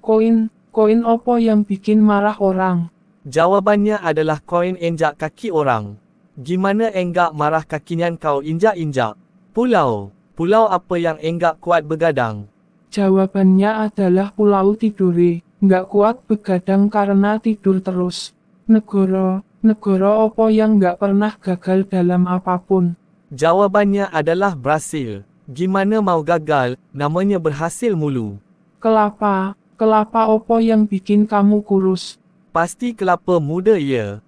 Koin opo yang bikin marah orang? Jawabannya adalah koin injak kaki orang. Gimana enggak marah kakinya kau injak-injak? Pulau apa yang enggak kuat begadang? Jawabannya adalah pulau tidore, nggak kuat begadang karena tidur terus. Negara opo yang nggak pernah gagal dalam apapun? Jawabannya adalah Brasil. Gimana mau gagal, namanya berhasil mulu. Kelapa opo yang bikin kamu kurus? Pasti kelapa muda ya.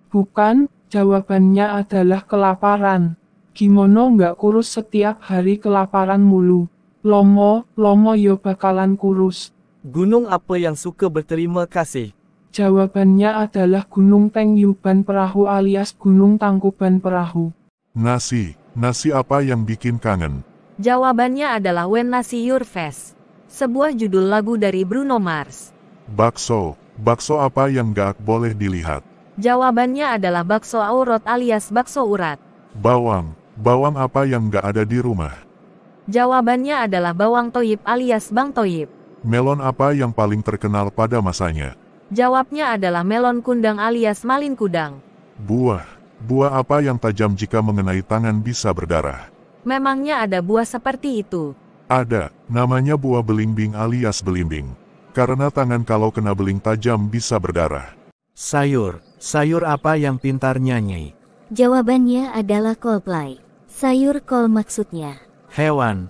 Bukan, jawabannya adalah kelaparan. Gimana nggak kurus setiap hari kelaparan mulu? Lomo yo bakalan kurus. Gunung apa yang suka berterima kasih? Jawabannya adalah Gunung Tangkuban Perahu alias Gunung Tangkuban Perahu. Nasi apa yang bikin kangen? Jawabannya adalah When Nasi Your Face. Sebuah judul lagu dari Bruno Mars. Bakso apa yang gak boleh dilihat? Jawabannya adalah bakso aurat alias bakso urat. Bawang apa yang gak ada di rumah? Jawabannya adalah bawang toyib alias bang toyib. Melon apa yang paling terkenal pada masanya? Jawabnya adalah melon kundang alias malin kudang. Buah apa yang tajam jika mengenai tangan bisa berdarah? Memangnya ada buah seperti itu? Ada, namanya buah belimbing alias belimbing. Karena tangan kalau kena beling tajam bisa berdarah. Sayur apa yang pintar nyanyi? Jawabannya adalah Coldplay. Sayur kol maksudnya. Hewan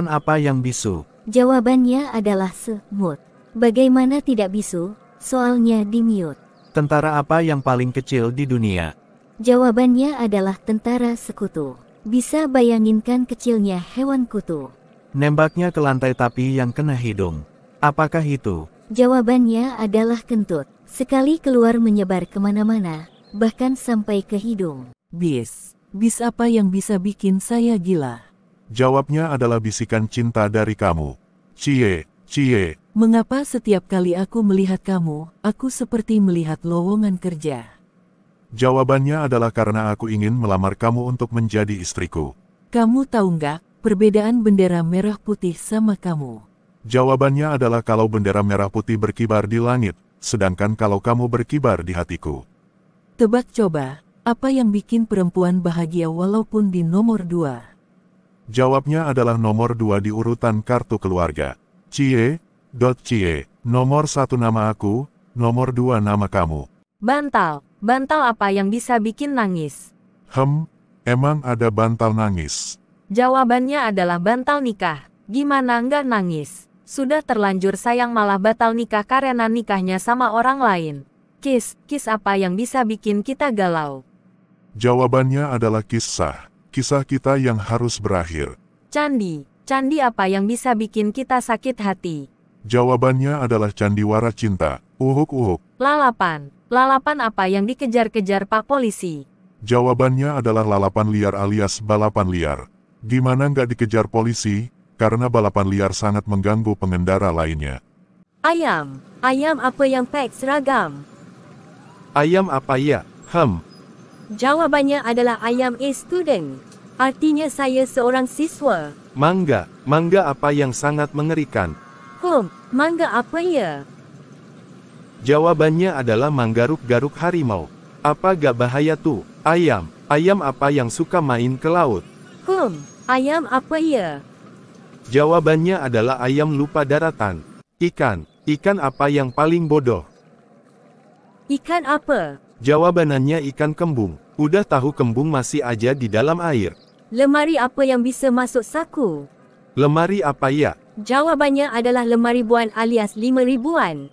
apa yang bisu? Jawabannya adalah semut. Bagaimana tidak bisu? Soalnya di mute. Tentara apa yang paling kecil di dunia? Jawabannya adalah tentara sekutu. Bisa bayanginkan kecilnya hewan kutu. Nembaknya ke lantai tapi yang kena hidung. Apakah itu? Jawabannya adalah kentut. Sekali keluar menyebar kemana-mana, bahkan sampai ke hidung. Bis apa yang bisa bikin saya gila? Jawabnya adalah bisikan cinta dari kamu. Cie. Mengapa setiap kali aku melihat kamu, aku seperti melihat lowongan kerja? Jawabannya adalah karena aku ingin melamar kamu untuk menjadi istriku. Kamu tahu nggak, perbedaan bendera merah putih sama kamu? Jawabannya adalah kalau bendera merah putih berkibar di langit, sedangkan kalau kamu berkibar di hatiku. Tebak coba, apa yang bikin perempuan bahagia walaupun di nomor 2? Jawabnya adalah nomor 2 di urutan kartu keluarga. Cie. Nomor 1 nama aku, nomor 2 nama kamu. Bantal apa yang bisa bikin nangis? Emang ada bantal nangis? Jawabannya adalah bantal nikah. Gimana nggak nangis? Sudah terlanjur sayang malah batal nikah karena nikahnya sama orang lain. Kiss apa yang bisa bikin kita galau? Jawabannya adalah kisah kita yang harus berakhir. Candi apa yang bisa bikin kita sakit hati? Jawabannya adalah candiwara cinta. Uhuk. Lalapan apa yang dikejar-kejar Pak Polisi? Jawabannya adalah lalapan liar alias balapan liar. Gimana nggak dikejar polisi? Karena balapan liar sangat mengganggu pengendara lainnya. Ayam apa yang pack seragam? Ayam apa ya? Jawabannya adalah ayam a student. Artinya saya seorang siswa. Mangga apa yang sangat mengerikan? Mangga apa ya? Jawabannya adalah manggaruk-garuk harimau. Apa gak bahaya tuh? Ayam apa yang suka main ke laut? Ayam apa ya? Jawabannya adalah ayam lupa daratan. Ikan apa yang paling bodoh? Ikan apa? Jawabannya ikan kembung. Udah tahu kembung masih aja di dalam air. Lemari apa yang bisa masuk saku? Lemari apa ya? Jawabannya adalah lemari ribuan alias 5 ribuan.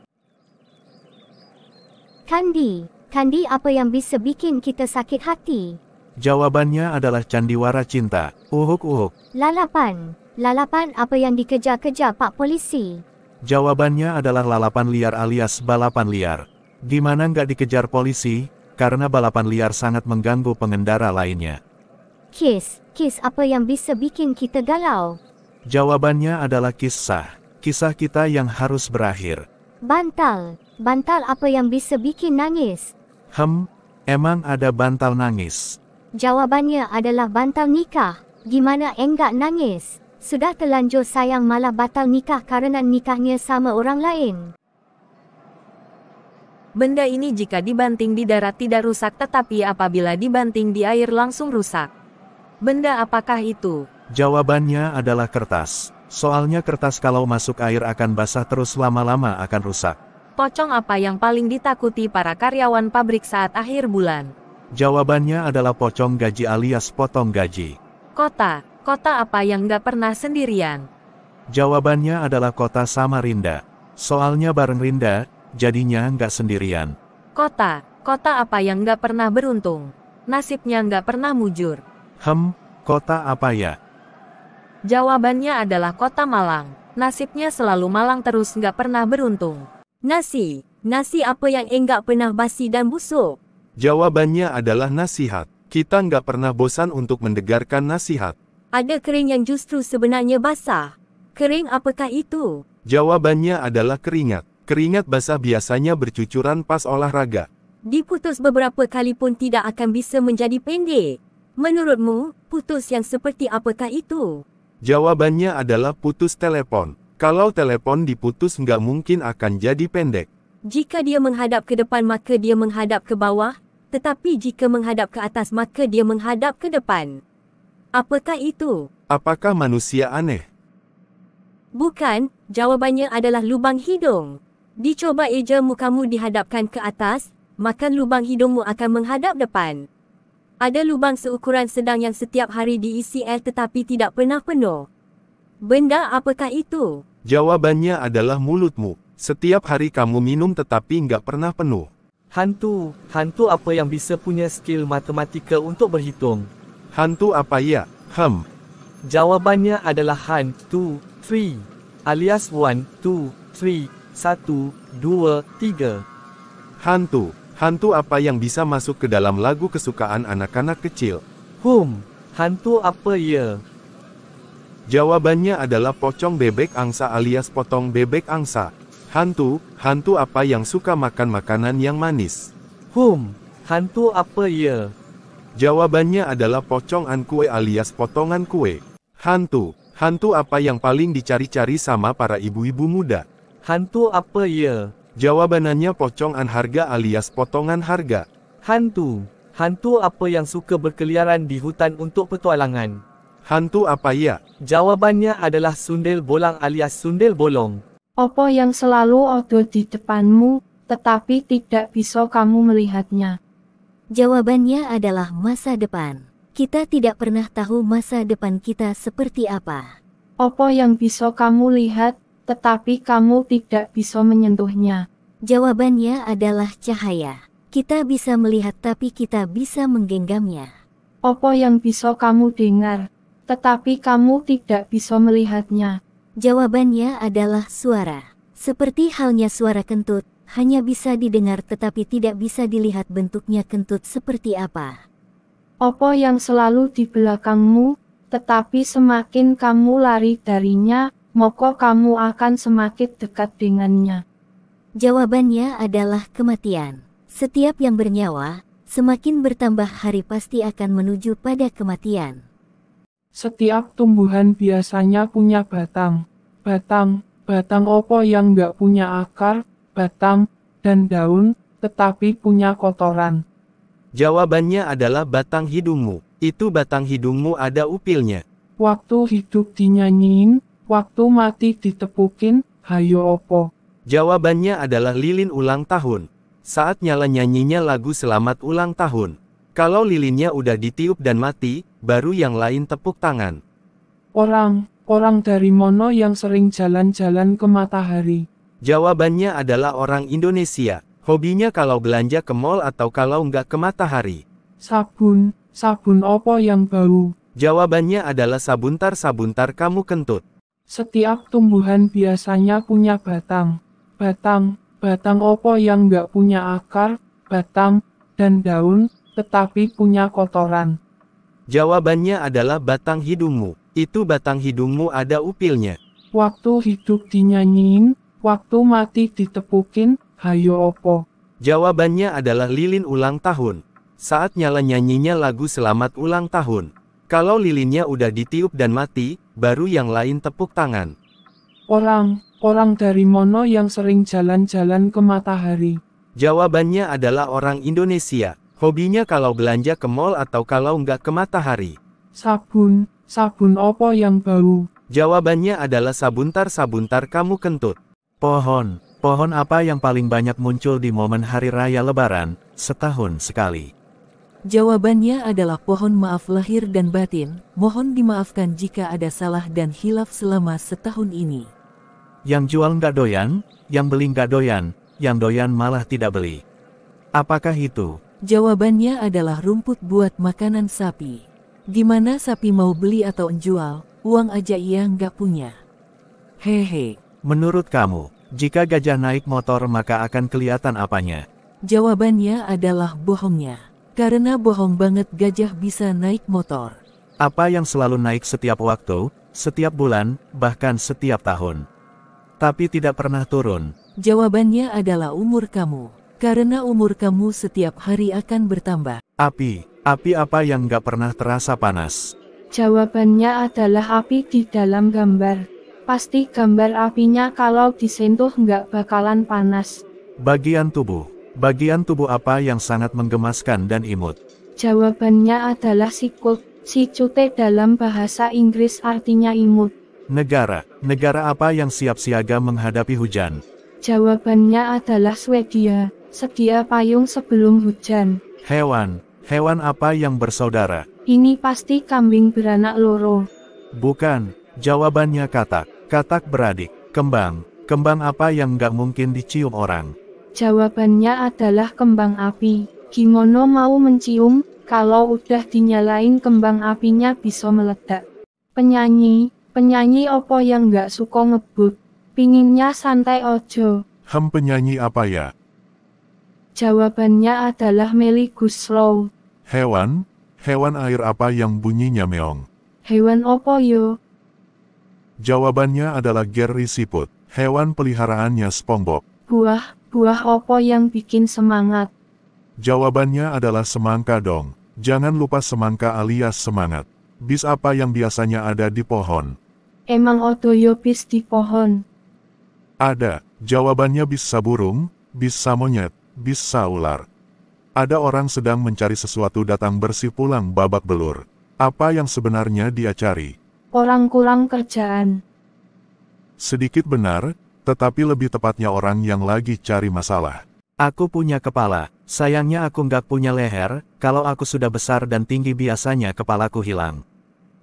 Kandi apa yang bisa bikin kita sakit hati? Jawabannya adalah candiwara cinta. Uhuk. Lalapan apa yang dikejar-kejar Pak Polisi? Jawabannya adalah lalapan liar alias balapan liar. Gimana nggak dikejar polisi? Karena balapan liar sangat mengganggu pengendara lainnya. Kiss apa yang bisa bikin kita galau? Jawabannya adalah kisah kita yang harus berakhir. Bantal apa yang bisa bikin nangis? Emang ada bantal nangis? Jawabannya adalah bantal nikah. Gimana enggak nangis? Sudah terlanjur sayang malah batal nikah karena nikahnya sama orang lain. Benda ini jika dibanting di darat tidak rusak tetapi apabila dibanting di air langsung rusak. Benda apakah itu? Jawabannya adalah kertas. Soalnya kertas kalau masuk air akan basah terus lama-lama akan rusak. Pocong apa yang paling ditakuti para karyawan pabrik saat akhir bulan? Jawabannya adalah pocong gaji alias potong gaji. Kota apa yang nggak pernah sendirian? Jawabannya adalah kota Samarinda. Soalnya bareng Rinda, jadinya nggak sendirian. Kota apa yang nggak pernah beruntung? Nasibnya nggak pernah mujur. Kota apa ya? Jawabannya adalah kota Malang. Nasibnya selalu malang terus nggak pernah beruntung. Nasi apa yang enggak pernah basi dan busuk? Jawabannya adalah nasihat. Kita nggak pernah bosan untuk mendengarkan nasihat. Ada kering yang justru sebenarnya basah. Kering apakah itu? Jawabannya adalah keringat. Keringat basah biasanya bercucuran pas olahraga. Diputus beberapa kali pun tidak akan bisa menjadi pendek. Menurutmu, putus yang seperti apakah itu? Jawabannya adalah putus telepon. Kalau telepon diputus nggak mungkin akan jadi pendek. Jika dia menghadap ke depan maka dia menghadap ke bawah, tetapi jika menghadap ke atas maka dia menghadap ke depan. Apakah itu? Apakah manusia aneh? Bukan, jawabannya adalah lubang hidung. Dicoba eja mukamu dihadapkan ke atas, maka lubang hidungmu akan menghadap depan. Ada lubang seukuran sedang yang setiap hari diisi air tetapi tidak pernah penuh. Benda apakah itu? Jawabannya adalah mulutmu. Setiap hari kamu minum tetapi nggak pernah penuh. Hantu apa yang bisa punya skill matematika untuk berhitung? Hantu apa ya? Jawabannya adalah hantu 3, alias 1, 2, 3, 1, 2, 3. Hantu apa yang bisa masuk ke dalam lagu kesukaan anak-anak kecil? Hantu apa ya? Jawabannya adalah pocong bebek angsa alias potong bebek angsa. Hantu apa yang suka makan makanan yang manis? Hantu apa ya? Jawabannya adalah pocongan kue alias potongan kue. Hantu apa yang paling dicari-cari sama para ibu-ibu muda? Hantu apa ya? Jawabannya pocongan harga alias potongan harga. Hantu apa yang suka berkeliaran di hutan untuk petualangan? Hantu apa ya? Jawabannya adalah sundel bolang alias sundel bolong. Apa yang selalu ada di depanmu, tetapi tidak bisa kamu melihatnya? Jawabannya adalah masa depan. Kita tidak pernah tahu masa depan kita seperti apa. Apa yang bisa kamu lihat, tetapi kamu tidak bisa menyentuhnya? Jawabannya adalah cahaya. Kita bisa melihat tapi kita bisa menggenggamnya. Apa yang bisa kamu dengar, tetapi kamu tidak bisa melihatnya? Jawabannya adalah suara. Seperti halnya suara kentut, hanya bisa didengar tetapi tidak bisa dilihat bentuknya kentut seperti apa. Apa yang selalu di belakangmu, tetapi semakin kamu lari darinya, maka kamu akan semakin dekat dengannya? Jawabannya adalah kematian. Setiap yang bernyawa, semakin bertambah hari pasti akan menuju pada kematian. Setiap tumbuhan biasanya punya batang. Batang apa yang nggak punya akar, batang, dan daun, tetapi punya kotoran? Jawabannya adalah batang hidungmu. Itu batang hidungmu ada upilnya. Waktu hidup dinyanyiin, waktu mati ditepukin, hayo opo? Jawabannya adalah lilin ulang tahun. Saat nyala nyanyinya lagu selamat ulang tahun. Kalau lilinnya udah ditiup dan mati, baru yang lain tepuk tangan. Orang dari mana yang sering jalan-jalan ke matahari? Jawabannya adalah orang Indonesia. Hobinya kalau belanja ke mall atau kalau nggak ke matahari. Sabun apa yang bau? Jawabannya adalah sabuntar kamu kentut. Setiap tumbuhan biasanya punya batang. Batang apa yang nggak punya akar, batang, dan daun, tetapi punya kotoran? Jawabannya adalah batang hidungmu. Itu batang hidungmu ada upilnya. Waktu hidup dinyanyiin, waktu mati ditepukin, hayo opo? Jawabannya adalah lilin ulang tahun. Saat nyala nyanyinya lagu selamat ulang tahun. Kalau lilinnya udah ditiup dan mati, baru yang lain tepuk tangan. Orang dari Mono yang sering jalan-jalan ke matahari. Jawabannya adalah orang Indonesia. Hobinya kalau belanja ke mall atau kalau nggak ke matahari. Sabun opo yang bau. Jawabannya adalah sabuntar kamu kentut. Pohon apa yang paling banyak muncul di momen Hari Raya Lebaran, setahun sekali? Jawabannya adalah pohon maaf lahir dan batin. Mohon dimaafkan jika ada salah dan hilaf selama setahun ini. Yang jual nggak doyan, yang beli nggak doyan, yang doyan malah tidak beli. Apakah itu? Jawabannya adalah rumput buat makanan sapi. Gimana sapi mau beli atau jual, uang aja ia nggak punya. Hehe. Menurut kamu, jika gajah naik motor maka akan kelihatan apanya? Jawabannya adalah bohongnya. Karena bohong banget gajah bisa naik motor. Apa yang selalu naik setiap waktu, setiap bulan, bahkan setiap tahun, tapi tidak pernah turun? Jawabannya adalah umur kamu. Karena umur kamu setiap hari akan bertambah. Api apa yang nggak pernah terasa panas? Jawabannya adalah api di dalam gambar. Pasti gambar apinya kalau disentuh nggak bakalan panas. Bagian tubuh apa yang sangat menggemaskan dan imut? Jawabannya adalah sikut. Sikute dalam bahasa Inggris artinya imut. Negara apa yang siap siaga menghadapi hujan? Jawabannya adalah Swedia. Sedia payung sebelum hujan. Hewan apa yang bersaudara? Ini pasti kambing beranak loro. Bukan, jawabannya katak beradik. Kembang apa yang nggak mungkin dicium orang? Jawabannya adalah kembang api. Gimana mau mencium, kalau udah dinyalain kembang apinya bisa meledak. Penyanyi opo yang nggak suka ngebut. Pinginnya santai ojo. Penyanyi apa ya? Jawabannya adalah Melly Goeslaw. Hewan air apa yang bunyinya meong? Hewan opo yo? Jawabannya adalah Gary Siput. Hewan peliharaannya SpongeBob. Buah opo yang bikin semangat? Jawabannya adalah semangka dong. Jangan lupa semangka alias semangat. Bis apa yang biasanya ada di pohon? Emang odoyo bis di pohon? Ada. Jawabannya bisa burung, bisa monyet, bisa ular. Ada orang sedang mencari sesuatu datang bersih pulang babak belur. Apa yang sebenarnya dia cari? Orang kurang kerjaan. Sedikit benar, tetapi lebih tepatnya orang yang lagi cari masalah. Aku punya kepala, sayangnya aku nggak punya leher. Kalau aku sudah besar dan tinggi biasanya kepalaku hilang.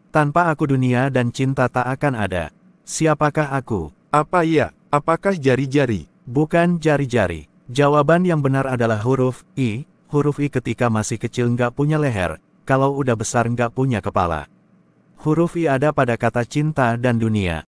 Tanpa aku dunia dan cinta tak akan ada. Siapakah aku? Apa iya? Apakah jari-jari? Bukan jari-jari. Jawaban yang benar adalah huruf I. Huruf I ketika masih kecil nggak punya leher, kalau udah besar nggak punya kepala. Huruf I ada pada kata cinta dan dunia.